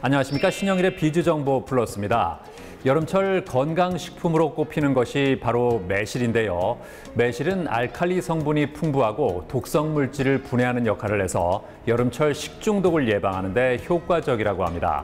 안녕하십니까. 신영일의 비즈정보 플러스입니다. 여름철 건강식품으로 꼽히는 것이 바로 매실인데요. 매실은 알칼리 성분이 풍부하고 독성 물질을 분해하는 역할을 해서 여름철 식중독을 예방하는 데 효과적이라고 합니다.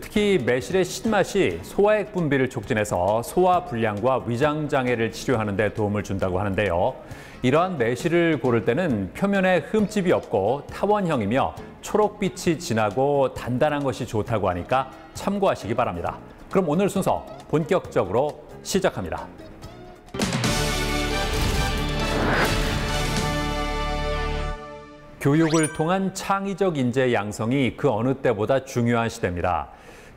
특히 매실의 신맛이 소화액 분비를 촉진해서 소화 불량과 위장 장애를 치료하는 데 도움을 준다고 하는데요. 이러한 매실을 고를 때는 표면에 흠집이 없고 타원형이며 초록빛이 진하고 단단한 것이 좋다고 하니까 참고하시기 바랍니다. 그럼 오늘 순서 본격적으로 시작합니다. 교육을 통한 창의적 인재 양성이 그 어느 때보다 중요한 시대입니다.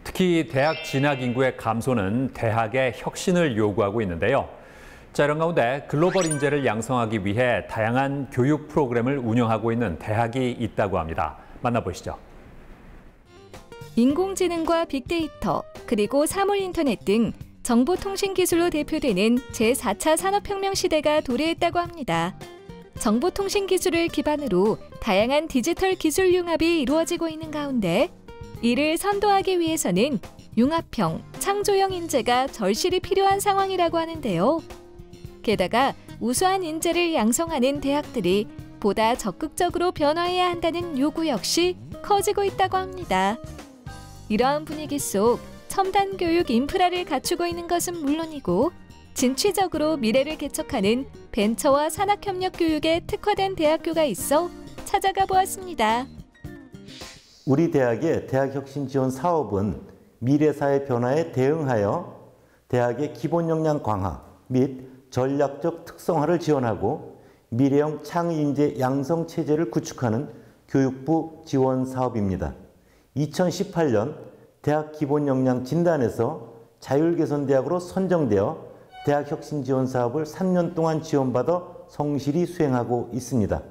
특히 대학 진학 인구의 감소는 대학의 혁신을 요구하고 있는데요. 자, 이런 가운데 글로벌 인재를 양성하기 위해 다양한 교육 프로그램을 운영하고 있는 대학이 있다고 합니다. 만나보시죠. 인공지능과 빅데이터, 그리고 사물인터넷 등 정보통신기술로 대표되는 제4차 산업혁명 시대가 도래했다고 합니다. 정보통신기술을 기반으로 다양한 디지털 기술 융합이 이루어지고 있는 가운데 이를 선도하기 위해서는 융합형, 창조형 인재가 절실히 필요한 상황이라고 하는데요. 게다가 우수한 인재를 양성하는 대학들이 보다 적극적으로 변화해야 한다는 요구 역시 커지고 있다고 합니다. 이러한 분위기 속 첨단 교육 인프라를 갖추고 있는 것은 물론이고 진취적으로 미래를 개척하는 벤처와 산학협력 교육에 특화된 대학교가 있어 찾아가 보았습니다. 우리 대학의 대학혁신 지원 사업은 미래사회 변화에 대응하여 대학의 기본 역량 강화 및 전략적 특성화를 지원하고 미래형 창의인재 양성 체제를 구축하는 교육부 지원 사업입니다. 2018년 대학 기본 역량 진단에서 자율개선대학으로 선정되어 대학혁신 지원 사업을 3년 동안 지원받아 성실히 수행하고 있습니다.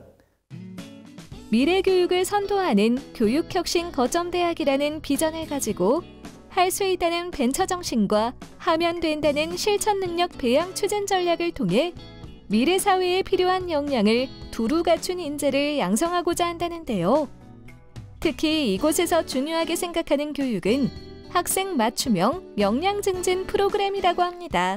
미래교육을 선도하는 교육혁신 거점대학이라는 비전을 가지고 할 수 있다는 벤처 정신과 하면 된다는 실천 능력 배양 추진 전략을 통해 미래 사회에 필요한 역량을 두루 갖춘 인재를 양성하고자 한다는데요. 특히 이곳에서 중요하게 생각하는 교육은 학생 맞춤형 역량 증진 프로그램이라고 합니다.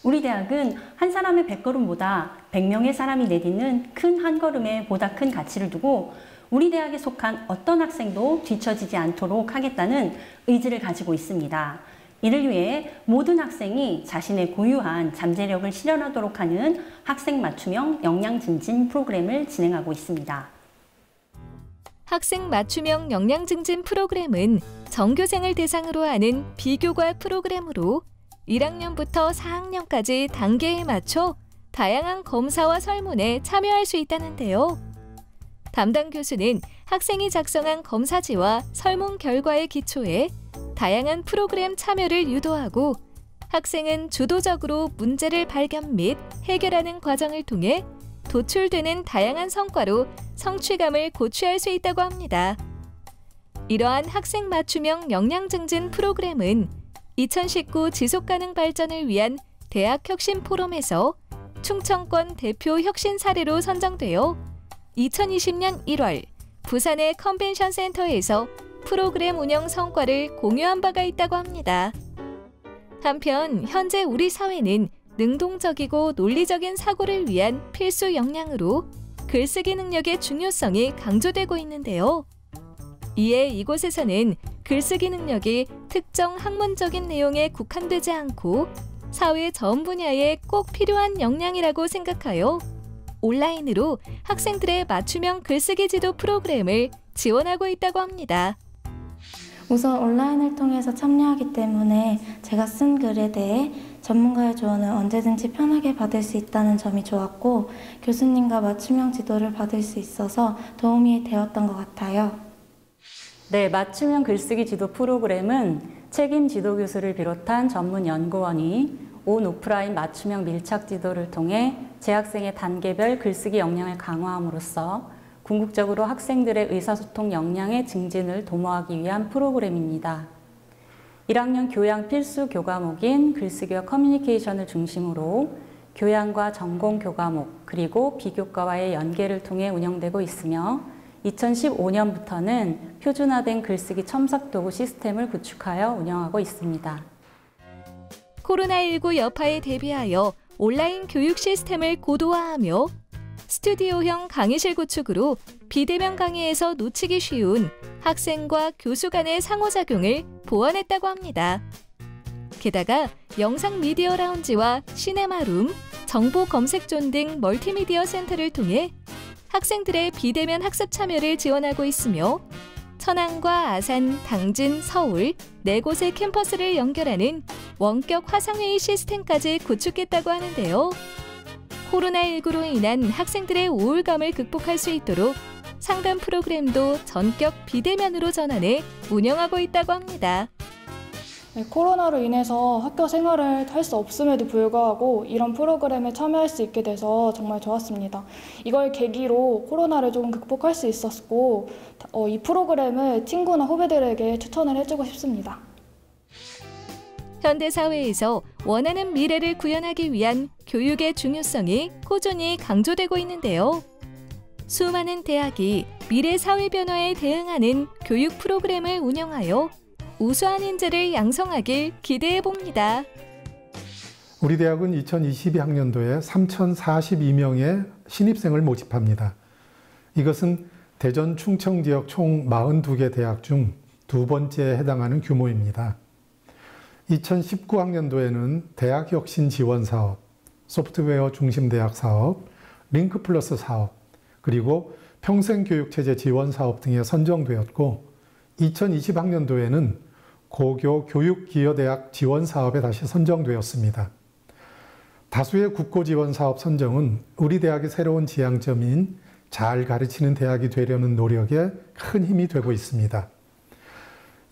우리 대학은 한 사람의 100걸음보다 100명의 사람이 내딛는 큰 한 걸음에 보다 큰 가치를 두고 우리 대학에 속한 어떤 학생도 뒤처지지 않도록 하겠다는 의지를 가지고 있습니다. 이를 위해 모든 학생이 자신의 고유한 잠재력을 실현하도록 하는 학생 맞춤형 역량 증진 프로그램을 진행하고 있습니다. 학생 맞춤형 역량 증진 프로그램은 전교생을 대상으로 하는 비교과 프로그램으로 1학년부터 4학년까지 단계에 맞춰 다양한 검사와 설문에 참여할 수 있다는데요. 담당 교수는 학생이 작성한 검사지와 설문 결과에 기초해 다양한 프로그램 참여를 유도하고 학생은 주도적으로 문제를 발견 및 해결하는 과정을 통해 도출되는 다양한 성과로 성취감을 고취할 수 있다고 합니다. 이러한 학생 맞춤형 역량 증진 프로그램은 2019 지속가능 발전을 위한 대학혁신 포럼에서 충청권 대표 혁신 사례로 선정되어 2020년 1월 부산의 컨벤션 센터에서 프로그램 운영 성과를 공유한 바가 있다고 합니다. 한편 현재 우리 사회는 능동적이고 논리적인 사고를 위한 필수 역량으로 글쓰기 능력의 중요성이 강조되고 있는데요. 이에 이곳에서는 글쓰기 능력이 특정 학문적인 내용에 국한되지 않고 사회 전 분야에 꼭 필요한 역량이라고 생각하여 온라인으로 학생들의 맞춤형 글쓰기 지도 프로그램을 지원하고 있다고 합니다. 우선 온라인을 통해서 참여하기 때문에 제가 쓴 글에 대해 전문가의 조언을 언제든지 편하게 받을 수 있다는 점이 좋았고 교수님과 맞춤형 지도를 받을 수 있어서 도움이 되었던 것 같아요. 네, 맞춤형 글쓰기 지도 프로그램은 책임 지도 교수를 비롯한 전문 연구원이 온 오프라인 맞춤형 밀착 지도를 통해 재학생의 단계별 글쓰기 역량을 강화함으로써 궁극적으로 학생들의 의사소통 역량의 증진을 도모하기 위한 프로그램입니다. 1학년 교양 필수 교과목인 글쓰기와 커뮤니케이션을 중심으로 교양과 전공 교과목 그리고 비교과와의 연계를 통해 운영되고 있으며 2015년부터는 표준화된 글쓰기 첨삭 도구 시스템을 구축하여 운영하고 있습니다. 코로나19 여파에 대비하여 온라인 교육 시스템을 고도화하며 스튜디오형 강의실 구축으로 비대면 강의에서 놓치기 쉬운 학생과 교수 간의 상호작용을 보완했다고 합니다. 게다가 영상 미디어 라운지와 시네마룸, 정보 검색존 등 멀티미디어 센터를 통해 학생들의 비대면 학습 참여를 지원하고 있으며 천안과 아산, 당진, 서울 4곳의 캠퍼스를 연결하는 원격 화상회의 시스템까지 구축했다고 하는데요. 코로나19로 인한 학생들의 우울감을 극복할 수 있도록 상담 프로그램도 전격 비대면으로 전환해 운영하고 있다고 합니다. 네, 코로나로 인해서 학교 생활을 할 수 없음에도 불구하고 이런 프로그램에 참여할 수 있게 돼서 정말 좋았습니다. 이걸 계기로 코로나를 조금 극복할 수 있었고 이 프로그램을 친구나 후배들에게 추천을 해주고 싶습니다. 현대사회에서 원하는 미래를 구현하기 위한 교육의 중요성이 꾸준히 강조되고 있는데요. 수많은 대학이 미래 사회 변화에 대응하는 교육 프로그램을 운영하여 우수한 인재를 양성하길 기대해 봅니다. 우리 대학은 2022학년도에 3,042명의 신입생을 모집합니다. 이것은 대전 충청 지역 총 42개 대학 중 2번째에 해당하는 규모입니다. 2019학년도에는 대학혁신지원사업, 소프트웨어 중심대학 사업, 링크플러스 사업, 그리고 평생교육체제 지원사업 등에 선정되었고 2020학년도에는 고교 교육기여대학 지원사업에 다시 선정되었습니다. 다수의 국고지원사업 선정은 우리 대학의 새로운 지향점인 잘 가르치는 대학이 되려는 노력에 큰 힘이 되고 있습니다.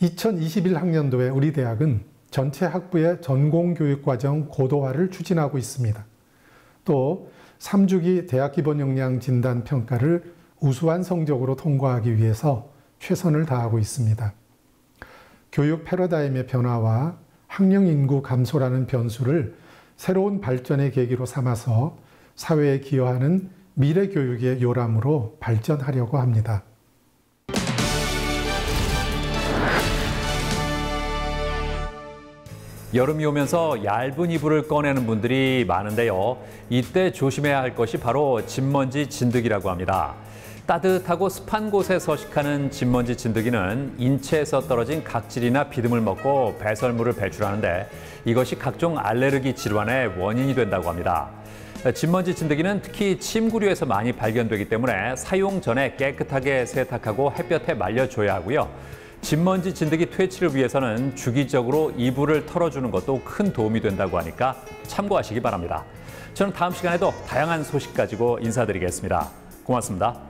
2021학년도에 우리 대학은 전체 학부의 전공교육과정 고도화를 추진하고 있습니다. 또 3주기 대학기본역량 진단평가를 우수한 성적으로 통과하기 위해서 최선을 다하고 있습니다. 교육 패러다임의 변화와 학령 인구 감소라는 변수를 새로운 발전의 계기로 삼아서 사회에 기여하는 미래 교육의 요람으로 발전하려고 합니다. 여름이 오면서 얇은 이불을 꺼내는 분들이 많은데요. 이때 조심해야 할 것이 바로 진먼지 진드기라고 합니다. 따뜻하고 습한 곳에 서식하는 진먼지 진드기는 인체에서 떨어진 각질이나 비듬을 먹고 배설물을 배출하는데 이것이 각종 알레르기 질환의 원인이 된다고 합니다. 진먼지 진드기는 특히 침구류에서 많이 발견되기 때문에 사용 전에 깨끗하게 세탁하고 햇볕에 말려줘야 하고요. 진먼지 진드기 퇴치를 위해서는 주기적으로 이불을 털어주는 것도 큰 도움이 된다고 하니까 참고하시기 바랍니다. 저는 다음 시간에도 다양한 소식 가지고 인사드리겠습니다. 고맙습니다.